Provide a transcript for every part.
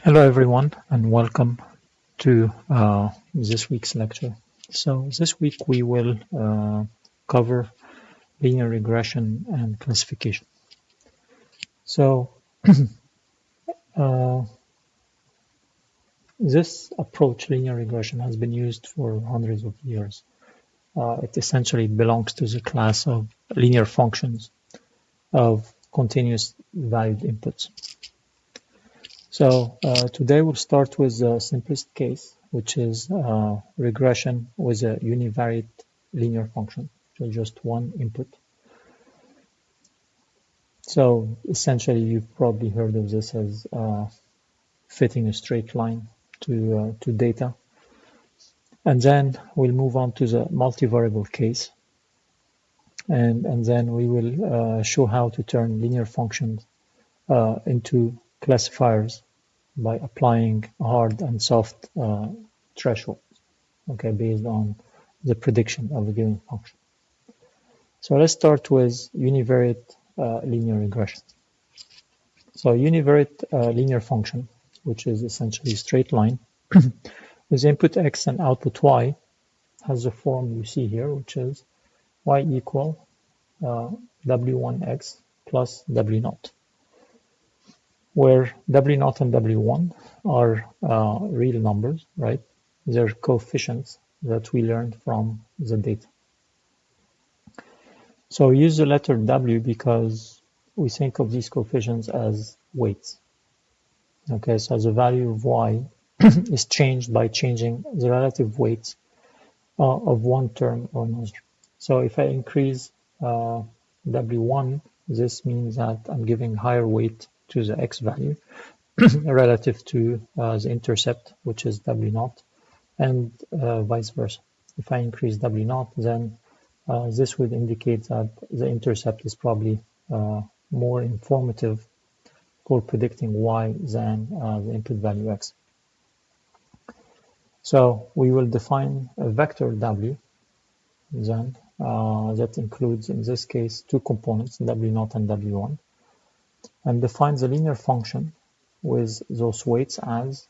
Hello everyone and welcome to this week's lecture. So this week we will cover linear regression and classification. So uh, this approach, linear regression, has been used for hundreds of years. It essentially belongs to the class of linear functions of continuous valued inputs. So today we'll start with the simplest case, which is regression with a univariate linear function, so just one input. So essentially, you've probably heard of this as fitting a straight line to data. And then we'll move on to the multivariable case, and then we will show how to turn linear functions into classifiers by applying hard and soft thresholds, okay, based on the prediction of a given function. So let's start with univariate linear regression. So a univariate linear function, which is essentially a straight line, with input x and output y, has the form you see here, which is y equal w1x plus w0, where w0 and w1 are real numbers, right? They're coefficients that we learned from the data. So we use the letter w because we think of these coefficients as weights. Okay, so the value of y is changed by changing the relative weights of one term or another. So if I increase w1, this means that I'm giving higher weight to the x value relative to the intercept, which is w0, and vice versa. If I increase w0, then this would indicate that the intercept is probably more informative for predicting y than the input value x. So we will define a vector w then that includes, in this case, two components, w0 and w1, and define the linear function with those weights as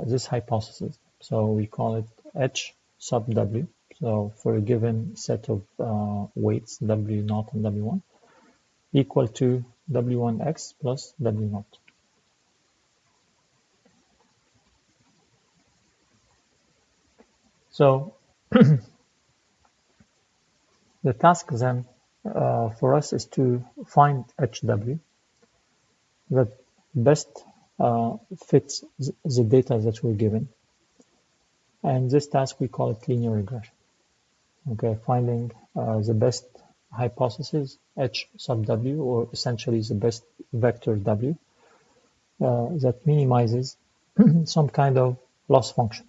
this hypothesis. So we call it h sub w. So for a given set of weights, w0 and w1, equal to w1x plus w0. So the task then for us is to find hw that best fits the data that we're given. And this task, we call it linear regression. Okay, finding the best hypothesis, h sub w, or essentially the best vector w, that minimizes some kind of loss function,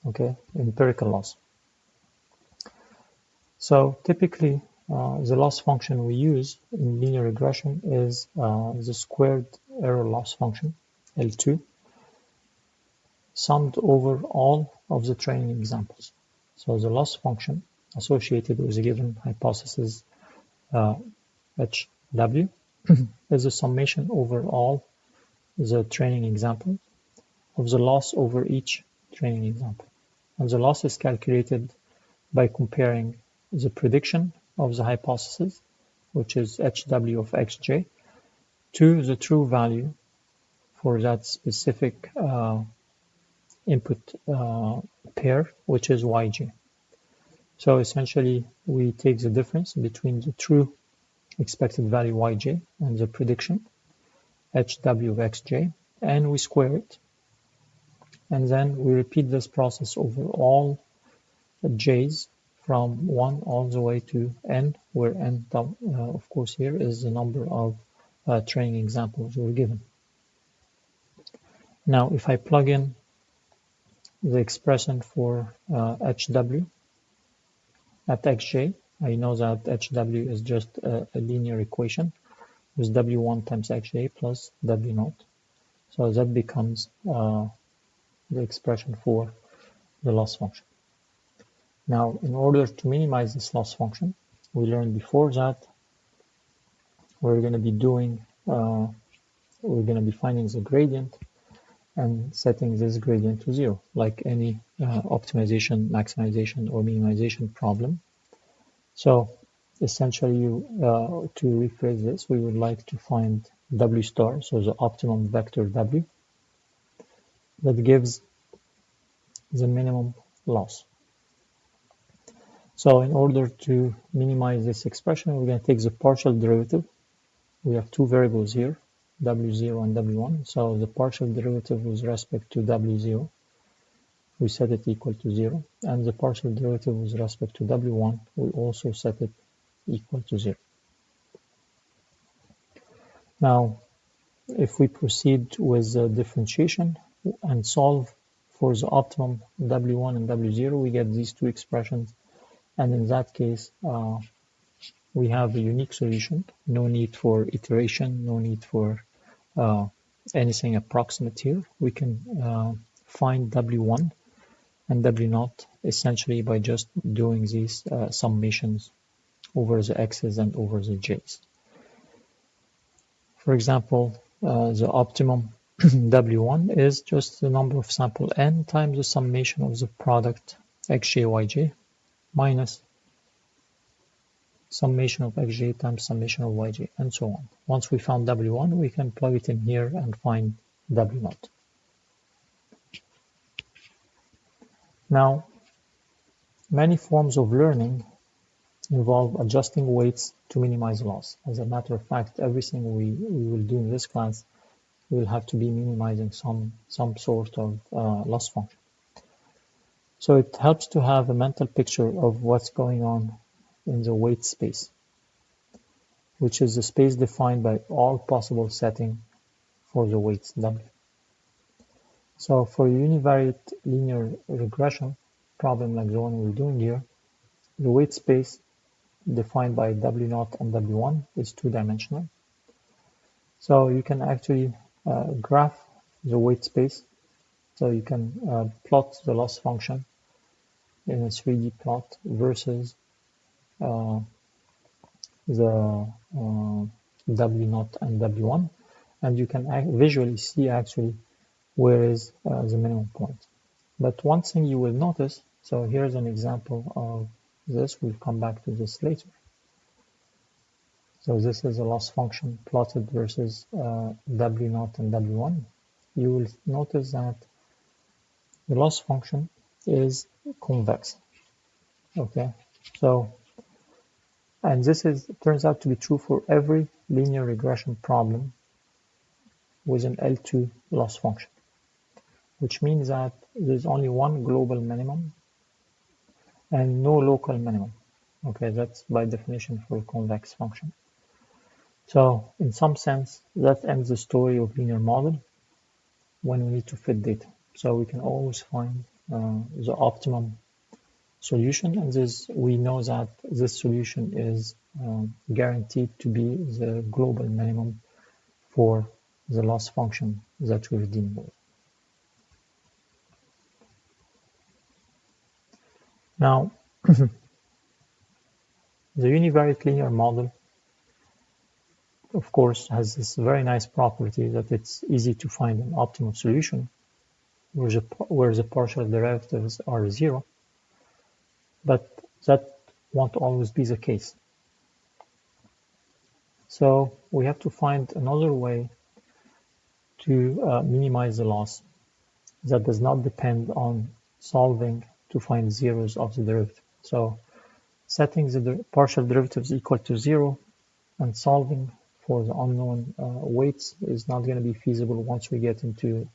okay, empirical loss. So typically, the loss function we use in linear regression is the squared error loss function, L2, summed over all of the training examples. So the loss function associated with a given hypothesis HW is a summation over all the training examples of the loss over each training example. And the loss is calculated by comparing the prediction of the hypothesis, which is HW of xj, to the true value for that specific input pair, which is yj. So essentially, we take the difference between the true expected value yj and the prediction hw of xj, and we square it. And then we repeat this process over all j's from 1 all the way to n, where n, of course, here is the number of training examples we're given. Now, if I plug in the expression for hw at xj, I know that hw is just a linear equation with w1 times xj plus w0. So that becomes the expression for the loss function. Now, in order to minimize this loss function, we learned before that we're going to be finding the gradient and setting this gradient to 0, like any optimization, maximization, or minimization problem. So essentially, to rephrase this, we would like to find W star, so the optimum vector W, that gives the minimum loss. So in order to minimize this expression, we're going to take the partial derivative. We have two variables here, W0 and W1. So the partial derivative with respect to W0, we set it equal to 0. And the partial derivative with respect to W1, we also set it equal to 0. Now, if we proceed with the differentiation and solve for the optimum W1 and W0, we get these two expressions. And in that case, we have a unique solution. No need for iteration, no need for anything approximate here. We can find W1 and W0 essentially by just doing these summations over the x's and over the j's. For example, the optimum W1 is just the number of sample n times the summation of the product xj, yj minus summation of xj times summation of yj, and so on. Once we found W1, we can plug it in here and find W0. Now, many forms of learning involve adjusting weights to minimize loss. As a matter of fact, everything we will do in this class will have to be minimizing some sort of loss function. So it helps to have a mental picture of what's going on in the weight space, which is the space defined by all possible settings for the weights W. So for a univariate linear regression problem like the one we're doing here, the weight space defined by W0 and W1 is two-dimensional. So you can actually graph the weight space. So you can plot the loss function in a 3D plot versus the W0 and W1, and you can visually see actually where is the minimum point. But one thing you will notice, so here's an example of this, we'll come back to this later. So this is a loss function plotted versus W0 and W1. You will notice that the loss function is convex. Okay, so, and this turns out to be true for every linear regression problem with an L2 loss function, which means that there's only one global minimum and no local minimum. Okay, that's by definition for a convex function. So in some sense, that ends the story of linear model when we need to fit data. So we can always find the optimum solution, and we know that this solution is guaranteed to be the global minimum for the loss function that we're dealing with. Now, the univariate linear model, of course, has this very nice property that it's easy to find an optimal solution where the partial derivatives are 0, but that won't always be the case. So we have to find another way to minimize the loss that does not depend on solving to find zeros of the derivative. So setting the partial derivatives equal to 0 and solving for the unknown weights is not going to be feasible once we get into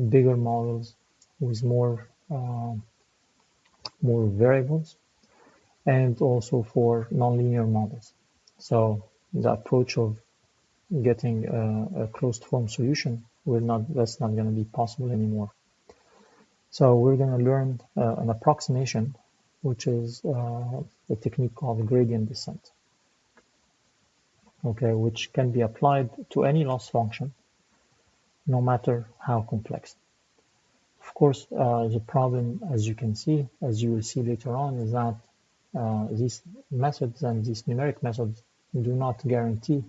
bigger models with more variables, and also for nonlinear models. So the approach of getting a closed form solution that's not going to be possible anymore. So we're going to learn an approximation, which is a technique called gradient descent. Okay, which can be applied to any loss function, no matter how complex. Of course, the problem, as you can see, as you will see later on, is that these methods and these numeric methods do not guarantee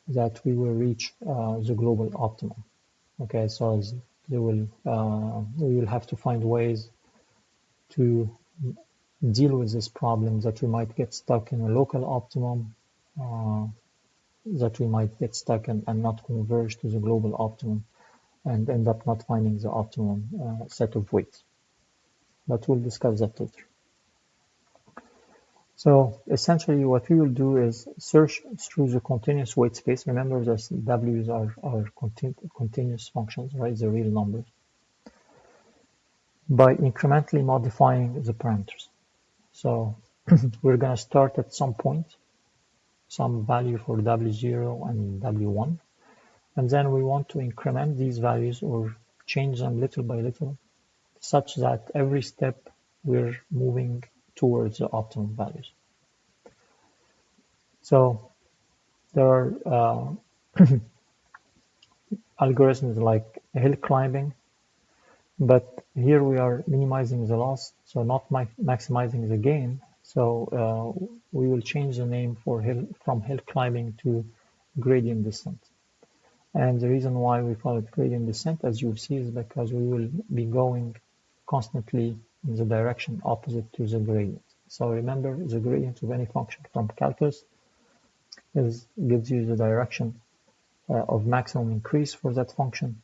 that we will reach the global optimum. Okay, so we will have to find ways to deal with this problem, that we might get stuck in a local optimum, that we might get stuck and not converge to the global optimum and end up not finding the optimum set of weights. But we'll discuss that later. So essentially what we will do is search through the continuous weight space. Remember that W's are continuous functions, right? The real numbers. By incrementally modifying the parameters. So we're going to start at some point, some value for W0 and W1. And then we want to increment these values or change them little by little, such that every step we're moving towards the optimum values. So there are algorithms like hill climbing, but here we are minimizing the loss, so not maximizing the gain. So we will change the name for from hill climbing to gradient descent. And the reason why we call it gradient descent, as you'll see, is because we will be going constantly in the direction opposite to the gradient. So remember, the gradient of any function from calculus gives you the direction of maximum increase for that function.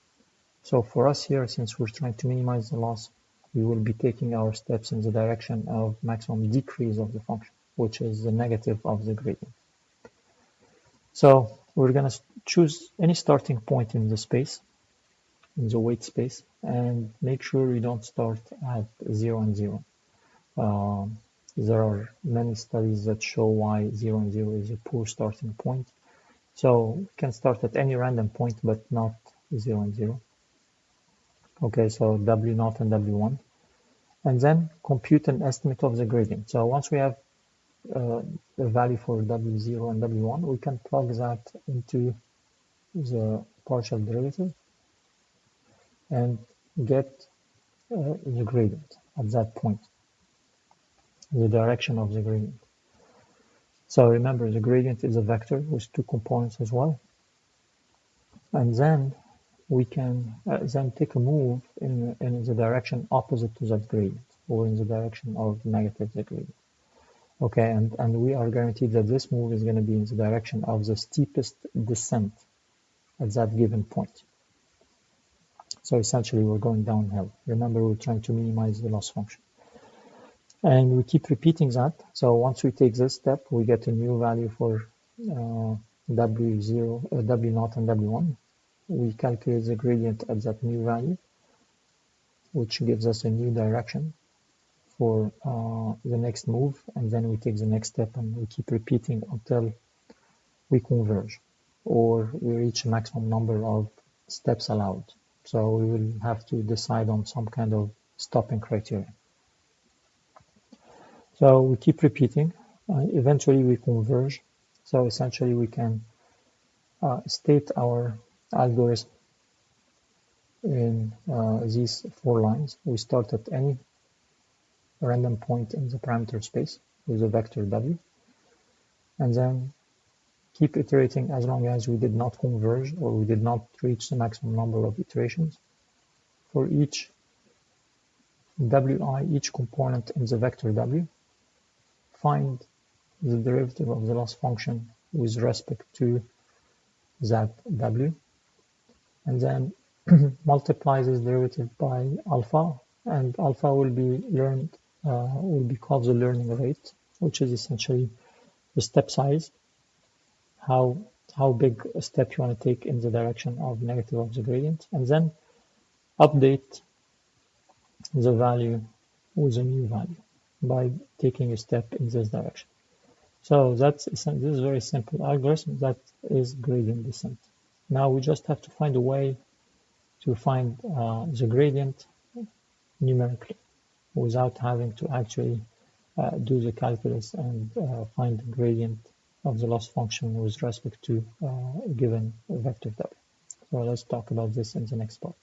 So for us here, since we're trying to minimize the loss, we will be taking our steps in the direction of maximum decrease of the function, which is the negative of the gradient. So we're going to choose any starting point in the space, in the weight space, and make sure we don't start at 0 and 0. There are many studies that show why 0 and 0 is a poor starting point. So we can start at any random point, but not 0 and 0. Okay, so W0 and W1. And then compute an estimate of the gradient. So once we have the value for W0 and W1, we can plug that into the partial derivative and get the gradient at that point, the direction of the gradient. So remember, the gradient is a vector with two components as well. And then we can then take a move in the direction opposite to that gradient, or in the direction of negative the gradient. Okay, and we are guaranteed that this move is going to be in the direction of the steepest descent at that given point. So essentially we're going downhill. Remember, we're trying to minimize the loss function. And we keep repeating that. So once we take this step, we get a new value for W0, W0 and W1. We calculate the gradient at that new value, which gives us a new direction for the next move, and then we take the next step and we keep repeating until we converge or we reach a maximum number of steps allowed. So we will have to decide on some kind of stopping criteria. So we keep repeating. Eventually we converge. So essentially we can state our algorithm in these 4 lines. We start at any random point in the parameter space with a vector W, and then keep iterating as long as we did not converge or we did not reach the maximum number of iterations. For each Wi, each component in the vector W, find the derivative of the loss function with respect to that W, and then multiply this derivative by alpha, and alpha will be called the learning rate, which is essentially the step size, how big a step you want to take in the direction of negative of the gradient, and then update the value with a new value by taking a step in this direction. So this is a very simple algorithm that is gradient descent. Now we just have to find a way to find the gradient numerically without having to actually do the calculus and find the gradient of the loss function with respect to a given vector W. So let's talk about this in the next part.